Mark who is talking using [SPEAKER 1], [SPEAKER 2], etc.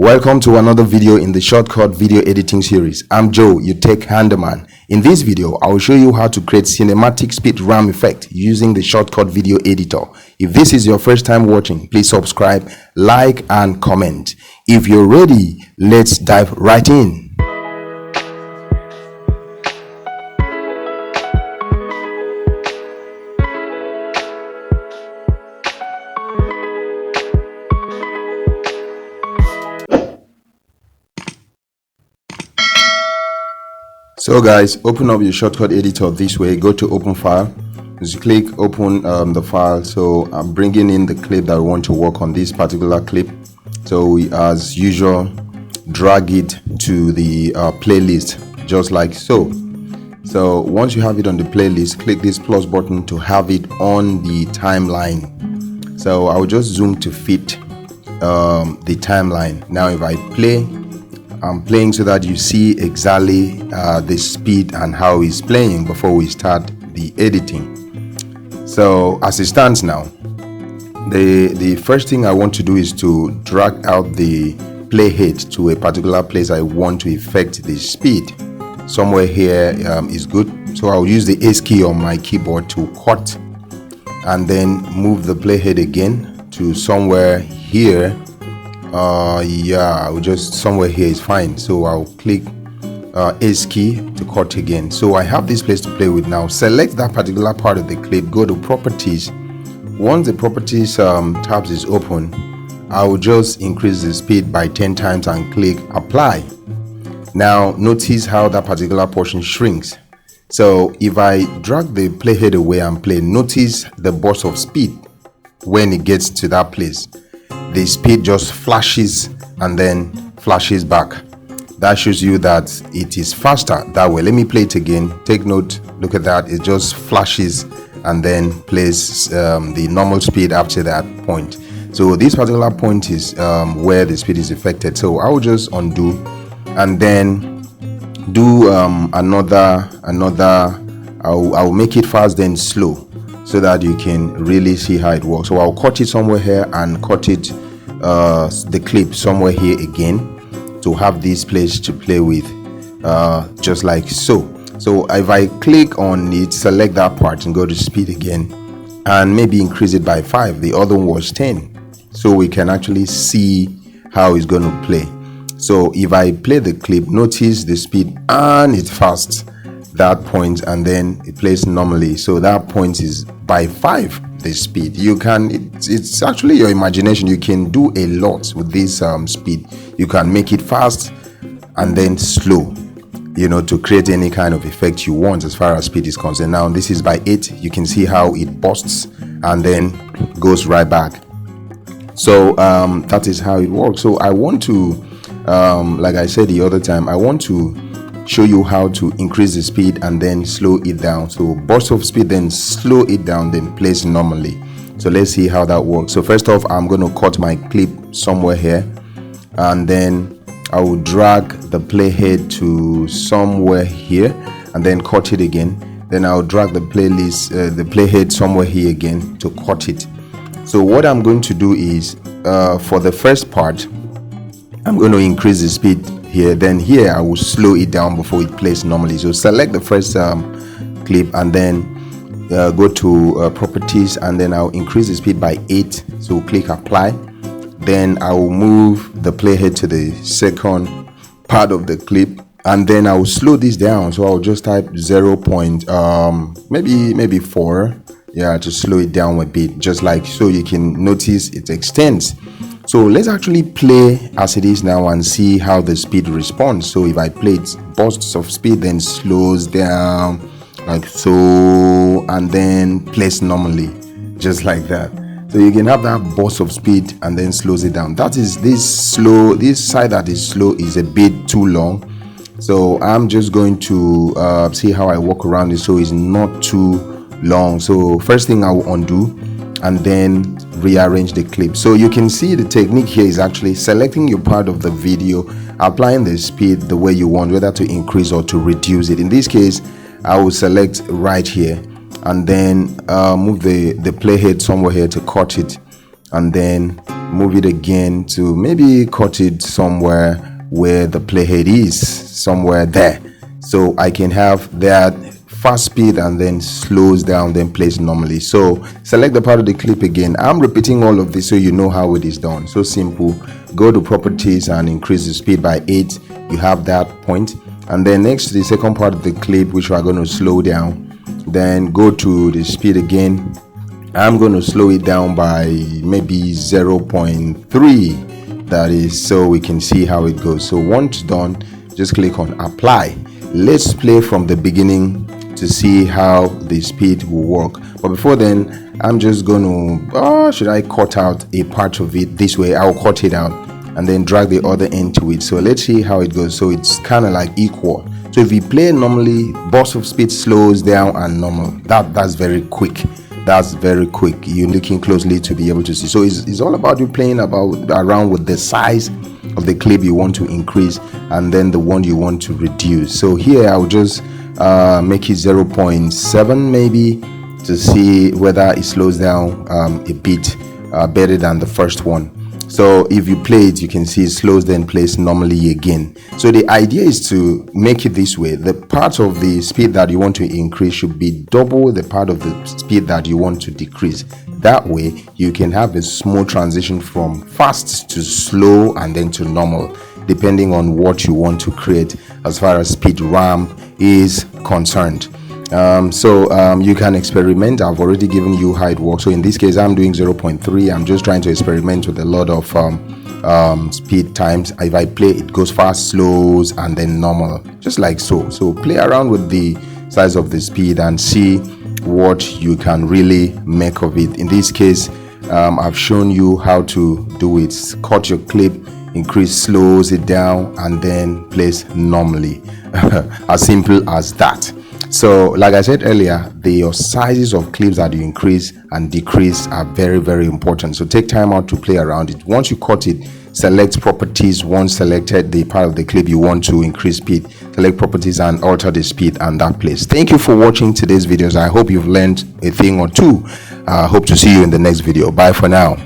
[SPEAKER 1] Welcome to another video in the Shotcut video editing series. I'm Joe, your tech handyman. In this video, I will show you how to create cinematic speed RAM effect using the Shotcut video editor. If this is your first time watching, please subscribe, like, and comment. If you're ready, let's dive right in. So guys, open up your Shotcut editor this way. Go to open file. As you click open the file, so I'm bringing in the clip that we want to work on, this particular clip. So we, as usual, drag it to the playlist just like so. So once you have it on the playlist, click this plus button to have it on the timeline. So I will just zoom to fit the timeline. Now if I play, I'm playing so that you see exactly the speed and how it's playing before we start the editing. So as it stands now, the first thing I want to do is to drag out the playhead to a particular place I want to affect the speed. Somewhere here is good. So I'll use the S key on my keyboard to cut and then move the playhead again to somewhere here. Just somewhere here is fine. So I'll click S key to cut again. So I have this place to play with now. Select that particular part of the clip, go to properties. Once the properties tabs is open, I will just increase the speed by 10 times and click apply. Now notice how that particular portion shrinks. So if I drag the playhead away and play, notice the burst of speed when it gets to that place. The speed just flashes and then flashes back. That shows you that it is faster that way. Let me play it again. Take note, look at that. It just flashes and then plays the normal speed after that point. So this particular point is where the speed is affected. So I will just undo and then do another. I'll make it fast then slow, so that you can really see how it works. So I'll cut it somewhere here and cut it the clip somewhere here again to have this place to play with, just like so. So if I click on it, select that part and go to speed again and maybe increase it by 5. The other one was 10, so we can actually see how it's going to play. So if I play the clip, notice the speed and it's fast that point, and then it plays normally. So that point is by 5 the speed. You can, it's actually your imagination. You can do a lot with this speed. You can make it fast and then slow, to create any kind of effect you want as far as speed is concerned. Now this is by 8. You can see how it bursts and then goes right back. So that is how it works. So I want to like I said the other time, I want to show you how to increase the speed and then slow it down. So burst of speed, then slow it down, then place normally. So let's see how that works. So first off, I'm going to cut my clip somewhere here, and then I will drag the playhead to somewhere here and then cut it again. Then I'll drag the playhead somewhere here again to cut it. So what I'm going to do is for the first part, I'm going to increase the speed here, then here I will slow it down before it plays normally. So select the first clip and then go to properties, and then I'll increase the speed by 8. So click apply. Then I will move the playhead to the second part of the clip, and then I will slow this down. So I'll just type 0. Maybe 4, to slow it down a bit, just like so. You can notice it extends. So let's actually play as it is now and see how the speed responds. So if I play it, bursts of speed, then slows down like so, and then plays normally, just like that. So you can have that burst of speed and then slows it down. That is this side that is slow is a bit too long. So I'm just going to see how I walk around it so it's not too long. So first thing I will undo and then rearrange the clip. So you can see the technique here is actually selecting your part of the video, applying the speed the way you want, whether to increase or to reduce it. In this case, I will select right here and then move the playhead somewhere here to cut it, and then move it again to maybe cut it somewhere where the playhead is, somewhere there, so I can have that fast speed and then slows down, then plays normally. So select the part of the clip again. I'm repeating all of this so you know how it is done. So simple. Go to properties and increase the speed by 8. You have that point, and then next to the second part of the clip, which we are going to slow down, then go to the speed again. I'm going to slow it down by maybe 0.3, that is, so we can see how it goes. So once done, just click on apply. Let's play from the beginning to see how the speed will work. But before then, I'm just going to should I cut out a part of it this way? I'll cut it out and then drag the other end to it. So let's see how it goes. So it's kind of like equal. So if you play normally, burst of speed slows down and normal. That's very quick. That's very quick. You're looking closely to be able to see. So it's all about you playing around with the size of the clip you want to increase and then the one you want to reduce. So here I'll just make it 0.7 maybe to see whether it slows down a bit better than the first one. So if you play it, you can see it slows then plays normally again. So the idea is to make it this way. The part of the speed that you want to increase should be double the part of the speed that you want to decrease. That way you can have a smooth transition from fast to slow and then to normal, depending on what you want to create as far as speed ramp is concerned. You can experiment. I've already given you how it works. So in this case, I'm doing 0.3. I'm just trying to experiment with a lot of speed times. If I play, it goes fast, slows, and then normal, just like so. So play around with the size of the speed and see what you can really make of it. In this case, I've shown you how to do it. Cut your clip, increase, slows it down, and then plays normally. As simple as that. So like I said earlier, the sizes of clips that you increase and decrease are very, very important. So take time out to play around it. Once you cut it, select properties. Once selected the part of the clip you want to increase speed, select properties and alter the speed, and that plays. Thank you for watching today's videos. I hope you've learned a thing or two. Hope to see you in the next video. Bye for now.